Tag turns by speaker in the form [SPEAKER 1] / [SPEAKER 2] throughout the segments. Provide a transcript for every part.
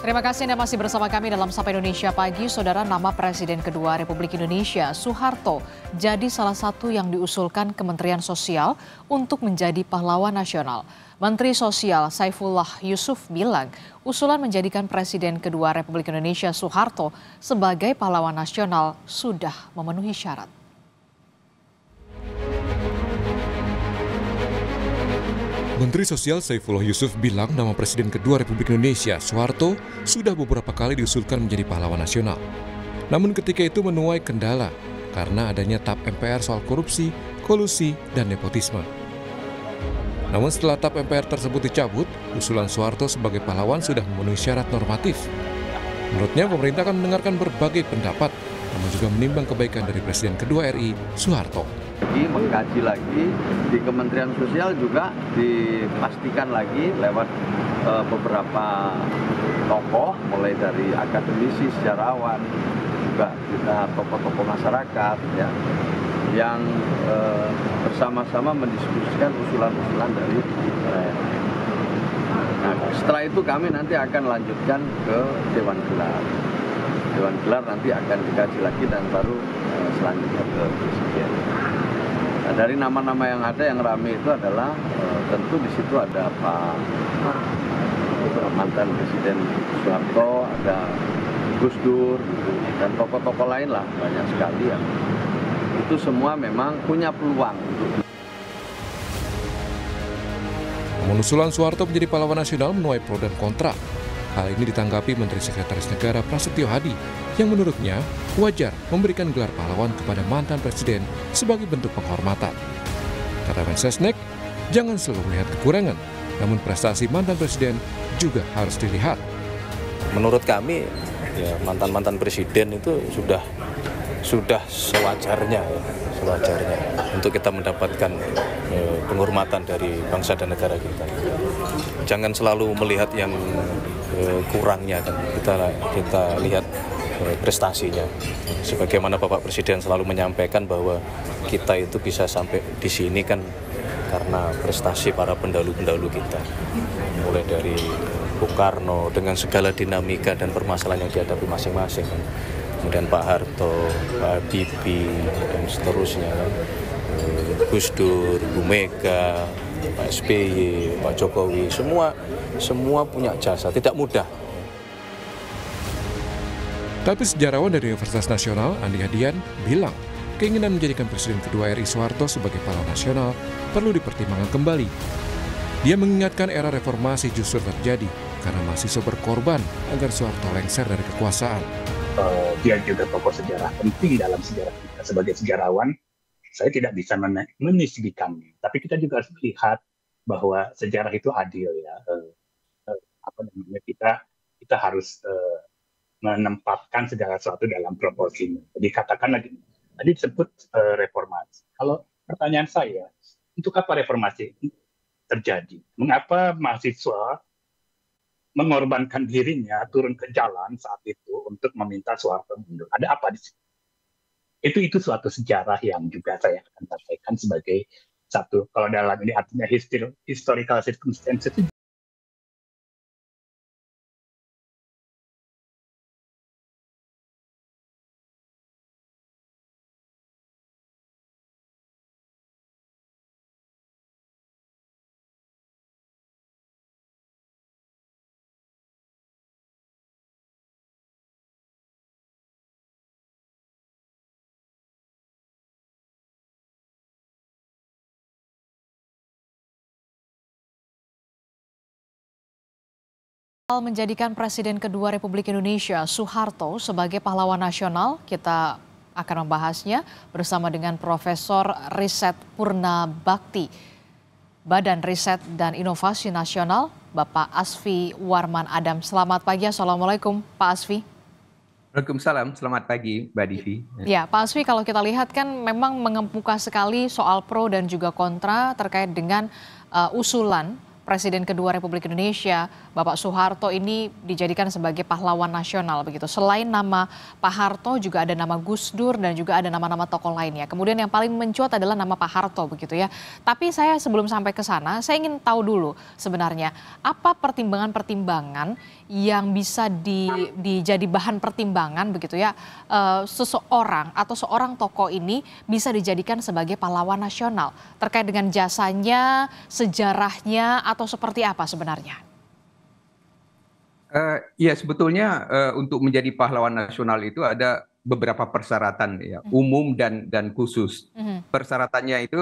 [SPEAKER 1] Terima kasih Anda masih bersama kami dalam Sapa Indonesia Pagi. Saudara, nama Presiden kedua Republik Indonesia, Soeharto, jadi salah satu yang diusulkan Kementerian Sosial untuk menjadi pahlawan nasional. Menteri Sosial Saifullah Yusuf bilang, usulan menjadikan Presiden kedua Republik Indonesia Soeharto sebagai pahlawan nasional sudah memenuhi syarat.
[SPEAKER 2] Menteri Sosial Saifullah Yusuf bilang nama Presiden kedua Republik Indonesia, Soeharto, sudah beberapa kali diusulkan menjadi pahlawan nasional. Namun ketika itu menuai kendala karena adanya tap MPR soal korupsi, kolusi, dan nepotisme. Namun setelah tap MPR tersebut dicabut, usulan Soeharto sebagai pahlawan sudah memenuhi syarat normatif. Menurutnya pemerintah akan mendengarkan berbagai pendapat, namun juga menimbang kebaikan dari Presiden kedua RI, Soeharto.
[SPEAKER 3] Mengkaji lagi di Kementerian Sosial juga dipastikan lagi lewat beberapa tokoh, mulai dari akademisi, sejarawan, juga kita tokoh-tokoh masyarakat ya, yang bersama-sama mendiskusikan usulan-usulan dari Nah, setelah itu kami nanti akan lanjutkan ke Dewan Gelar. Dewan Gelar nanti akan dikaji lagi dan baru selanjutnya ke Presiden. Nah, dari nama-nama yang ada yang ramai itu adalah tentu di situ ada Pak mantan Presiden Soeharto, ada Gus Dur, gitu, dan tokoh-tokoh lain lah banyak sekali ya. Itu semua memang punya peluang untuk.
[SPEAKER 2] Usulan Soeharto menjadi pahlawan nasional menuai pro dan kontra. Hal ini ditanggapi Menteri Sekretaris Negara Prasetyo Hadi yang menurutnya wajar memberikan gelar pahlawan kepada mantan presiden sebagai bentuk penghormatan. Kata Mensesnek, jangan selalu melihat kekurangan, namun prestasi mantan presiden juga harus dilihat.
[SPEAKER 4] Menurut kami, ya, mantan-mantan presiden itu sudah sewajarnya untuk kita mendapatkan penghormatan dari bangsa dan negara kita. Jangan selalu melihat yang kurangnya, kan kita lihat prestasinya. Sebagaimana Bapak Presiden selalu menyampaikan bahwa kita itu bisa sampai di sini kan karena prestasi para pendahulu-pendahulu kita. Mulai dari Bung Karno dengan segala dinamika dan permasalahan yang dihadapi masing-masing kan. Kemudian Pak Harto, Pak Habibie, dan seterusnya kan. Gus Dur, Bu Mega, Pak SBY, Pak Jokowi, semua punya jasa, tidak mudah.
[SPEAKER 2] Tapi sejarawan dari Universitas Nasional, Andi Hadian, bilang keinginan menjadikan Presiden kedua RI Soeharto sebagai pahlawan nasional perlu dipertimbangkan kembali. Dia mengingatkan era reformasi justru terjadi karena mahasiswa berkorban agar Soeharto lengser dari kekuasaan.
[SPEAKER 5] Dia juga tokoh sejarah penting dalam sejarah kita sebagai sejarawan. Saya tidak bisa menisbikannya, tapi kita juga harus melihat bahwa sejarah itu adil ya. Kita harus menempatkan segala sesuatu dalam proporsinya. Jadi katakanlah gini, tadi disebut reformasi. Kalau pertanyaan saya, untuk apa reformasi terjadi? Mengapa mahasiswa mengorbankan dirinya turun ke jalan saat itu untuk meminta Soeharto mundur? Ada apa di situ? Itu suatu sejarah yang juga saya akan sampaikan sebagai satu, kalau dalam ini artinya historical circumstances itu.
[SPEAKER 1] Menjadikan Presiden kedua Republik Indonesia Soeharto sebagai pahlawan nasional, kita akan membahasnya bersama dengan Profesor Riset Purna Bakti, Badan Riset dan Inovasi Nasional, Bapak Asfi Warman Adam. Selamat pagi, Assalamualaikum Pak Asfi.
[SPEAKER 6] Waalaikumsalam, selamat pagi Mbak Divi.
[SPEAKER 1] Ya, Pak Asfi, kalau kita lihat kan memang mengemuka sekali soal pro dan juga kontra terkait dengan usulan Presiden kedua Republik Indonesia, Bapak Soeharto ini dijadikan sebagai pahlawan nasional begitu. Selain nama Pak Harto juga ada nama Gus Dur dan juga ada nama-nama tokoh lainnya. Kemudian yang paling mencuat adalah nama Pak Harto begitu ya. Tapi saya sebelum sampai ke sana, saya ingin tahu dulu sebenarnya apa pertimbangan-pertimbangan yang bisa dijadi bahan pertimbangan begitu ya, seseorang atau seorang tokoh ini bisa dijadikan sebagai pahlawan nasional terkait dengan jasanya, sejarahnya atau seperti apa sebenarnya?
[SPEAKER 6] Ya sebetulnya untuk menjadi pahlawan nasional itu ada beberapa persyaratan ya, umum dan khusus. Persyaratannya itu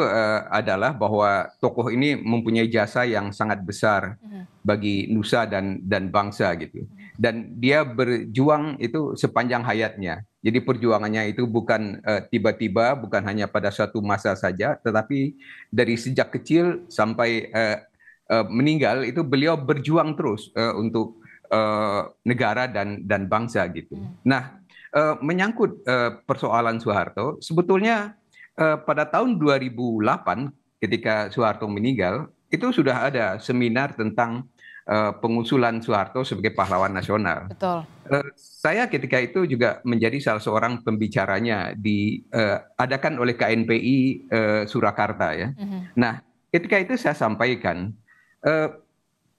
[SPEAKER 6] adalah bahwa tokoh ini mempunyai jasa yang sangat besar bagi nusa dan bangsa gitu. Dan dia berjuang itu sepanjang hayatnya. Jadi perjuangannya itu bukan tiba-tiba, bukan hanya pada suatu masa saja, tetapi dari sejak kecil sampai meninggal itu beliau berjuang terus untuk negara dan bangsa gitu. Nah, menyangkut persoalan Soeharto, sebetulnya pada tahun 2008 ketika Soeharto meninggal, itu sudah ada seminar tentang pengusulan Soeharto sebagai pahlawan nasional.
[SPEAKER 1] Betul.
[SPEAKER 6] Saya ketika itu juga menjadi salah seorang pembicaranya diadakan oleh KNPI Surakarta ya. Nah, ketika itu saya sampaikan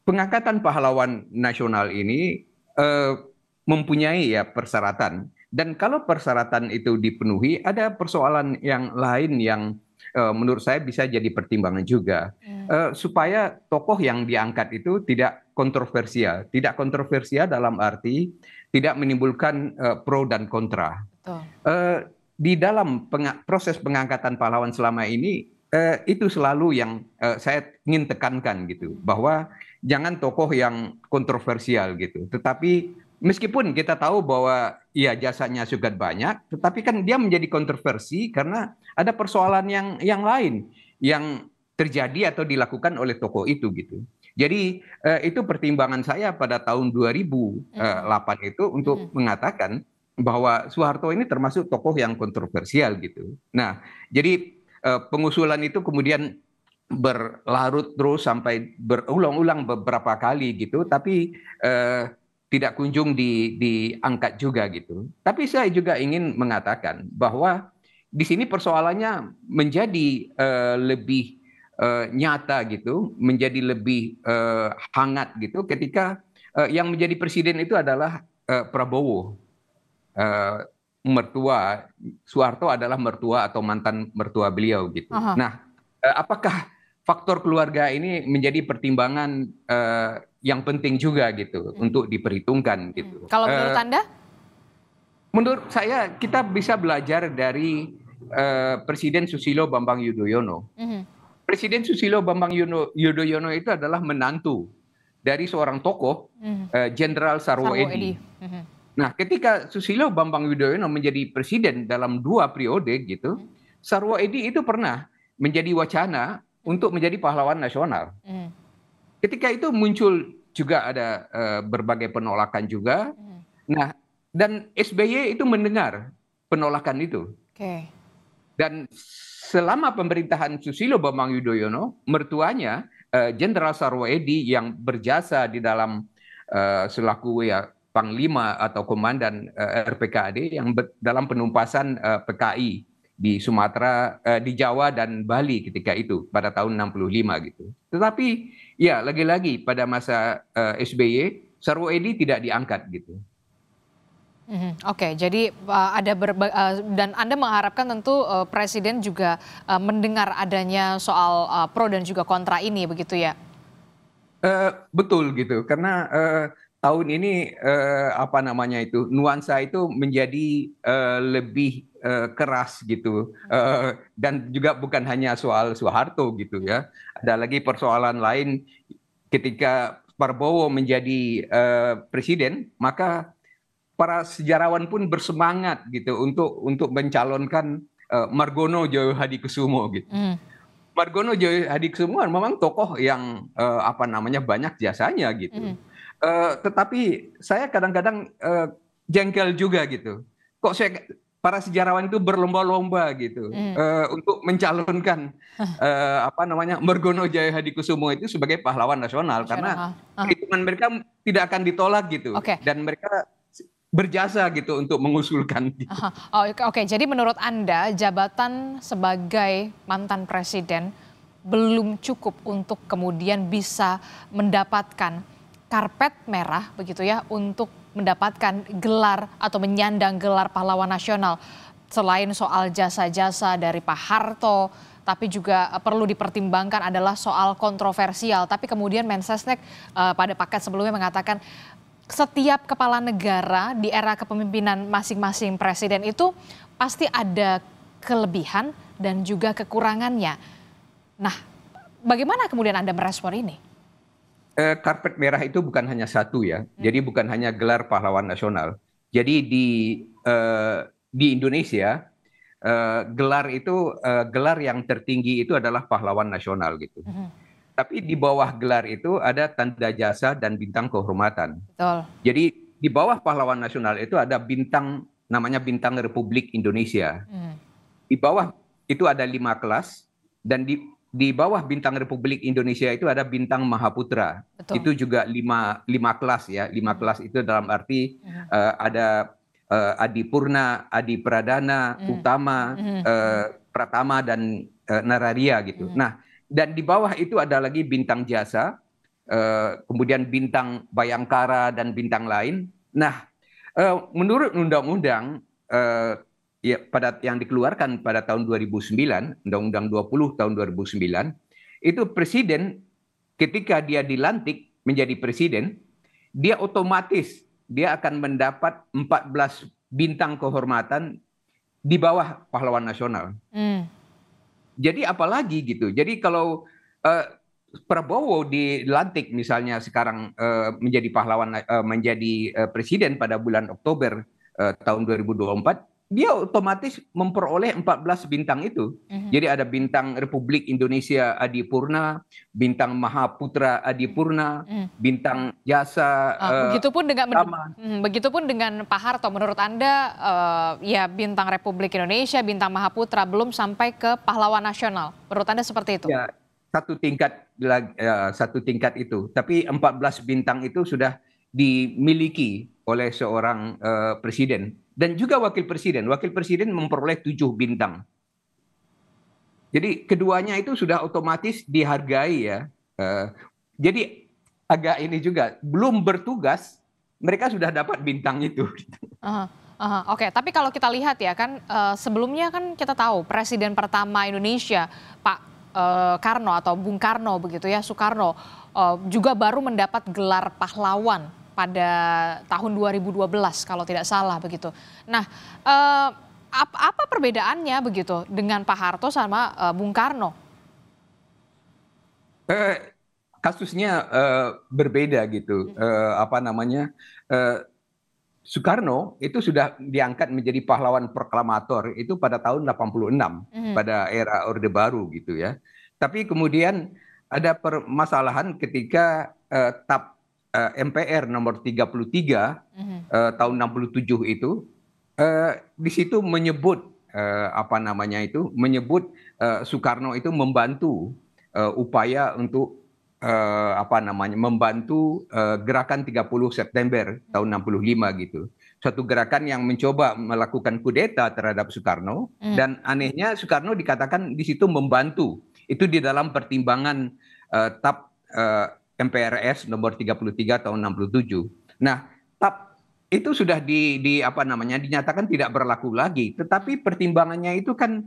[SPEAKER 6] pengangkatan pahlawan nasional ini mempunyai ya persyaratan. Dan kalau persyaratan itu dipenuhi, ada persoalan yang lain yang menurut saya bisa jadi pertimbangan juga. Supaya tokoh yang diangkat itu tidak kontroversial. Tidak kontroversial dalam arti tidak menimbulkan pro dan kontra. Di dalam proses pengangkatan pahlawan selama ini, itu selalu yang saya ingin tekankan gitu. Bahwa jangan tokoh yang kontroversial gitu. Tetapi meskipun kita tahu bahwa ya jasanya sangat banyak, tetapi kan dia menjadi kontroversi karena ada persoalan yang lain yang terjadi atau dilakukan oleh tokoh itu gitu. Jadi itu pertimbangan saya pada tahun 2008 itu untuk mengatakan bahwa Soeharto ini termasuk tokoh yang kontroversial gitu. Nah, jadi pengusulan itu kemudian berlarut terus sampai berulang-ulang beberapa kali gitu, tapi tidak kunjung diangkat juga gitu. Tapi saya juga ingin mengatakan bahwa di sini persoalannya menjadi lebih nyata gitu, menjadi lebih hangat gitu ketika yang menjadi presiden itu adalah Prabowo. Mertua Soeharto adalah mertua atau mantan mertua beliau gitu. Nah, apakah faktor keluarga ini menjadi pertimbangan yang penting juga gitu untuk diperhitungkan gitu.
[SPEAKER 1] Kalau menurut Anda?
[SPEAKER 6] Menurut saya kita bisa belajar dari Presiden Susilo Bambang Yudhoyono. Presiden Susilo Bambang Yudhoyono itu adalah menantu dari seorang tokoh Jenderal Sarwo Edi. Nah, ketika Susilo Bambang Yudhoyono menjadi presiden dalam 2 periode gitu, Sarwo Edi itu pernah menjadi wacana untuk menjadi pahlawan nasional. Ketika itu muncul juga ada berbagai penolakan juga. Nah, dan SBY itu mendengar penolakan itu. Dan selama pemerintahan Susilo Bambang Yudhoyono, mertuanya Jenderal Sarwo Edi yang berjasa di dalam selaku ya Panglima atau Komandan RPKAD yang dalam penumpasan PKI di Sumatera, di Jawa dan Bali ketika itu pada tahun 65 gitu. Tetapi ya lagi-lagi pada masa SBY Sarwo Edi tidak diangkat gitu.
[SPEAKER 1] Oke, jadi ada dan Anda mengharapkan tentu Presiden juga mendengar adanya soal pro dan juga kontra ini begitu ya?
[SPEAKER 6] Betul gitu, karena tahun ini apa namanya itu nuansa itu menjadi lebih keras gitu, dan juga bukan hanya soal Soeharto gitu ya, ada lagi persoalan lain ketika Prabowo menjadi presiden, maka para sejarawan pun bersemangat gitu untuk mencalonkan Margono Djoyo Hadikusumo gitu. Margono Djoyo Hadikusumo memang tokoh yang apa namanya banyak jasanya gitu. Tetapi saya kadang-kadang jengkel juga gitu. Kok para sejarawan itu berlomba-lomba gitu untuk mencalonkan apa namanya Margono Djoyo Hadikusumo itu sebagai pahlawan nasional karena perhitungan mereka tidak akan ditolak gitu. Dan mereka berjasa gitu untuk mengusulkan. Gitu.
[SPEAKER 1] Oke, jadi menurut Anda jabatan sebagai mantan presiden belum cukup untuk kemudian bisa mendapatkan karpet merah begitu ya untuk mendapatkan gelar atau menyandang gelar pahlawan nasional. Selain soal jasa-jasa dari Pak Harto, tapi juga perlu dipertimbangkan adalah soal kontroversial. Tapi kemudian Mensesnek pada paket sebelumnya mengatakan setiap kepala negara di era kepemimpinan masing-masing presiden itu pasti ada kelebihan dan juga kekurangannya. Nah, bagaimana kemudian Anda merespon ini?
[SPEAKER 6] Karpet merah itu bukan hanya satu ya, jadi bukan hanya gelar pahlawan nasional. Jadi di Indonesia gelar itu gelar yang tertinggi itu adalah pahlawan nasional gitu. Tapi di bawah gelar itu ada tanda jasa dan bintang kehormatan. Betul. Jadi di bawah pahlawan nasional itu ada bintang namanya bintang Republik Indonesia. Di bawah itu ada 5 kelas dan di bawah bintang Republik Indonesia itu ada bintang Mahaputra. Betul. Itu juga lima kelas ya. 5 kelas itu dalam arti ada Adi Purna, Adi Pradana, Utama, Pratama dan Nararia gitu. Nah, dan di bawah itu ada lagi bintang jasa, kemudian bintang Bayangkara dan bintang lain. Nah, menurut undang-undang ya pada yang dikeluarkan pada tahun 2009, Undang-Undang 20 tahun 2009, itu presiden ketika dia dilantik menjadi presiden, dia otomatis dia akan mendapat 14 bintang kehormatan di bawah pahlawan nasional. Jadi apalagi gitu. Jadi kalau Prabowo dilantik misalnya sekarang menjadi pahlawan menjadi presiden pada bulan Oktober tahun 2024, dia otomatis memperoleh 14 bintang itu. Jadi ada bintang Republik Indonesia Adi Purna, bintang Mahaputra Adi Purna, bintang jasa.
[SPEAKER 1] Begitupun dengan Pak Harto. Menurut Anda ya bintang Republik Indonesia, bintang Mahaputra belum sampai ke pahlawan nasional. Menurut Anda seperti itu?
[SPEAKER 6] Ya, satu tingkat itu. Tapi 14 bintang itu sudah dimiliki oleh seorang presiden. Dan juga wakil presiden. Wakil presiden memperoleh 7 bintang. Jadi keduanya itu sudah otomatis dihargai ya. Jadi agak ini juga, belum bertugas, mereka sudah dapat bintang itu.
[SPEAKER 1] Oke, tapi kalau kita lihat ya kan, sebelumnya kan kita tahu Presiden pertama Indonesia, Pak Karno atau Bung Karno begitu ya, Soekarno, juga baru mendapat gelar pahlawan pada tahun 2012 kalau tidak salah begitu. Nah, apa perbedaannya begitu dengan Pak Harto sama Bung Karno?
[SPEAKER 6] Kasusnya berbeda gitu. Soekarno itu sudah diangkat menjadi pahlawan proklamator itu pada tahun 86 pada era Orde Baru gitu ya. Tapi kemudian ada permasalahan ketika TAP MPR nomor 33 tahun 67 itu di situ menyebut Soekarno itu membantu upaya untuk membantu gerakan 30 September tahun 65 gitu. Suatu gerakan yang mencoba melakukan kudeta terhadap Soekarno dan anehnya Soekarno dikatakan di situ membantu. Itu di dalam pertimbangan TAP MPRS nomor 33 tahun 67. Nah, TAP itu sudah dinyatakan tidak berlaku lagi, tetapi pertimbangannya itu kan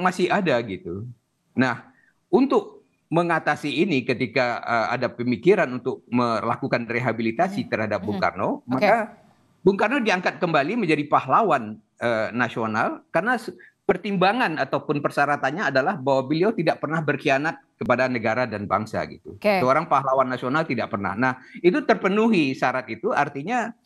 [SPEAKER 6] masih ada gitu. Nah, untuk mengatasi ini ketika ada pemikiran untuk melakukan rehabilitasi terhadap Bung Karno, maka Bung Karno diangkat kembali menjadi pahlawan nasional karena pertimbangan ataupun persyaratannya adalah bahwa beliau tidak pernah berkhianat kepada negara dan bangsa gitu. Seorang pahlawan nasional tidak pernah. Nah, itu terpenuhi syarat itu artinya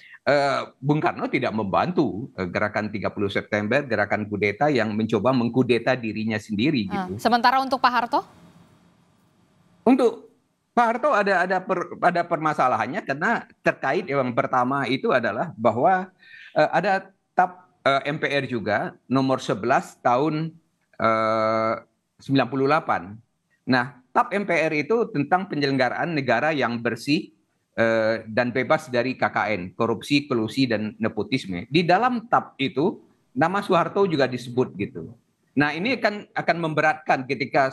[SPEAKER 6] Bung Karno tidak membantu gerakan 30 September, gerakan kudeta yang mencoba mengkudeta dirinya sendiri gitu.
[SPEAKER 1] Sementara untuk Pak Harto?
[SPEAKER 6] Untuk Pak Harto ada permasalahannya karena terkait yang pertama itu adalah bahwa ada TAP MPR juga nomor 11 tahun 98. Nah, TAP MPR itu tentang penyelenggaraan negara yang bersih dan bebas dari KKN, korupsi, kolusi dan nepotisme. Di dalam TAP itu nama Soeharto juga disebut gitu. Nah, ini akan memberatkan ketika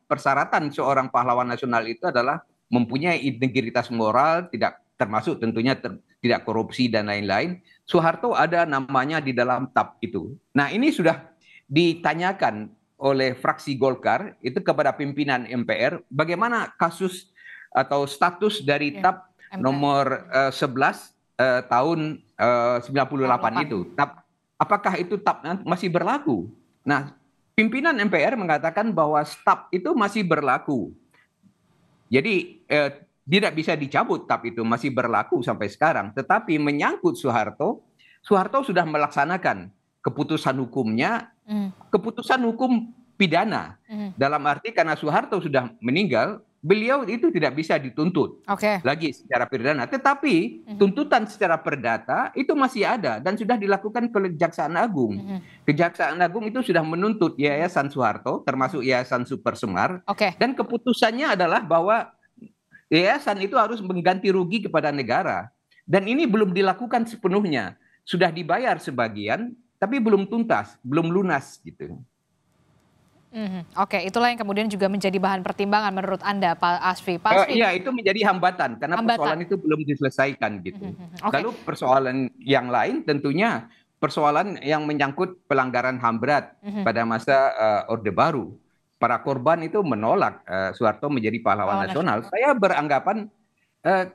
[SPEAKER 6] persyaratan seorang pahlawan nasional itu adalah mempunyai integritas moral, tidak termasuk tentunya tidak korupsi dan lain-lain, Soeharto ada namanya di dalam TAP itu. Nah, ini sudah ditanyakan oleh fraksi Golkar itu kepada pimpinan MPR bagaimana kasus atau status dari TAP nomor 11 tahun 98 itu. TAP, apakah itu TAP masih berlaku? Nah, pimpinan MPR mengatakan bahwa TAP itu masih berlaku. Jadi tidak bisa dicabut, TAP itu masih berlaku sampai sekarang. Tetapi menyangkut Soeharto, Soeharto sudah melaksanakan keputusan hukumnya, keputusan hukum pidana. Dalam arti karena Soeharto sudah meninggal, beliau itu tidak bisa dituntut lagi secara pidana. Tetapi tuntutan secara perdata itu masih ada dan sudah dilakukan oleh Kejaksaan Agung. Kejaksaan Agung itu sudah menuntut Yayasan Soeharto, termasuk Yayasan Super Semar, dan keputusannya adalah bahwa yayasan itu harus mengganti rugi kepada negara. Dan ini belum dilakukan sepenuhnya. Sudah dibayar sebagian, tapi belum tuntas, belum lunas gitu.
[SPEAKER 1] Oke, itulah yang kemudian juga menjadi bahan pertimbangan menurut Anda, Pak Asfi.
[SPEAKER 6] Iya, itu menjadi hambatan karena persoalan itu belum diselesaikan gitu. Lalu persoalan yang lain tentunya persoalan yang menyangkut pelanggaran HAM berat pada masa Orde Baru. Para korban itu menolak Soeharto menjadi pahlawan nasional. Saya beranggapan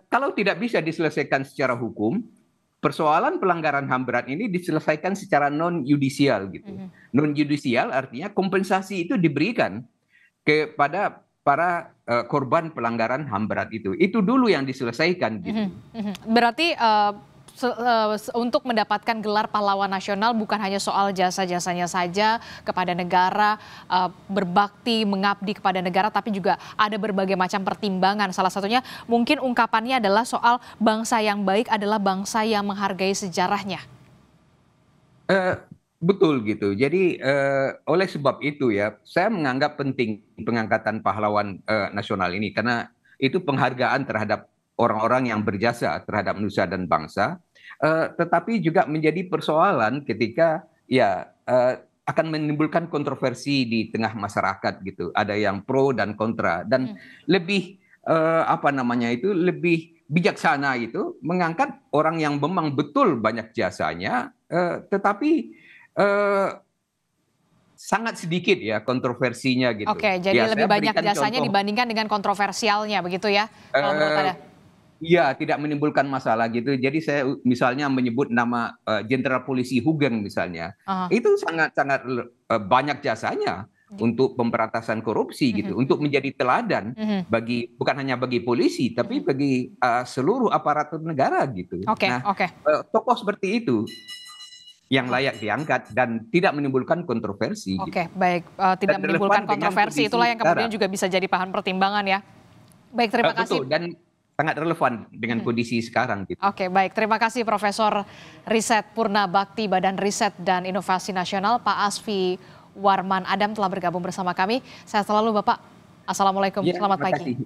[SPEAKER 6] kalau tidak bisa diselesaikan secara hukum, persoalan pelanggaran HAM berat ini diselesaikan secara non-yudisial gitu. Non-yudisial artinya kompensasi itu diberikan kepada para korban pelanggaran HAM berat itu. Itu dulu yang diselesaikan gitu.
[SPEAKER 1] Berarti untuk mendapatkan gelar pahlawan nasional bukan hanya soal jasa-jasanya saja kepada negara, berbakti, mengabdi kepada negara, tapi juga ada berbagai macam pertimbangan. Salah satunya mungkin ungkapannya adalah soal bangsa yang baik adalah bangsa yang menghargai sejarahnya.
[SPEAKER 6] Betul gitu. Jadi oleh sebab itu ya, saya menganggap penting pengangkatan pahlawan nasional ini karena itu penghargaan terhadap orang-orang yang berjasa terhadap nusa dan bangsa. Tetapi juga menjadi persoalan ketika ya akan menimbulkan kontroversi di tengah masyarakat gitu. Ada yang pro dan kontra dan lebih lebih bijaksana itu mengangkat orang yang memang betul banyak jasanya, tetapi sangat sedikit ya kontroversinya gitu.
[SPEAKER 1] Jadi lebih banyak jasanya dibandingkan dengan kontroversialnya begitu ya? Kalau menurut Anda?
[SPEAKER 6] Iya, tidak menimbulkan masalah gitu. Jadi saya misalnya menyebut nama Jenderal Polisi Hugeng misalnya, itu sangat-sangat banyak jasanya untuk pemberantasan korupsi gitu, untuk menjadi teladan bagi bukan hanya bagi polisi, tapi bagi seluruh aparatur negara gitu. Tokoh seperti itu yang layak diangkat dan tidak menimbulkan kontroversi.
[SPEAKER 1] Baik, tidak menimbulkan kontroversi, itulah yang kemudian juga bisa jadi bahan pertimbangan ya. Baik, terima kasih.
[SPEAKER 6] Betul, dan sangat relevan dengan kondisi sekarang. Gitu.
[SPEAKER 1] Baik. Terima kasih Profesor Riset Purna Bakti Badan Riset dan Inovasi Nasional, Pak Asfi Warman Adam telah bergabung bersama kami. Sehat selalu Bapak. Assalamualaikum, selamat pagi.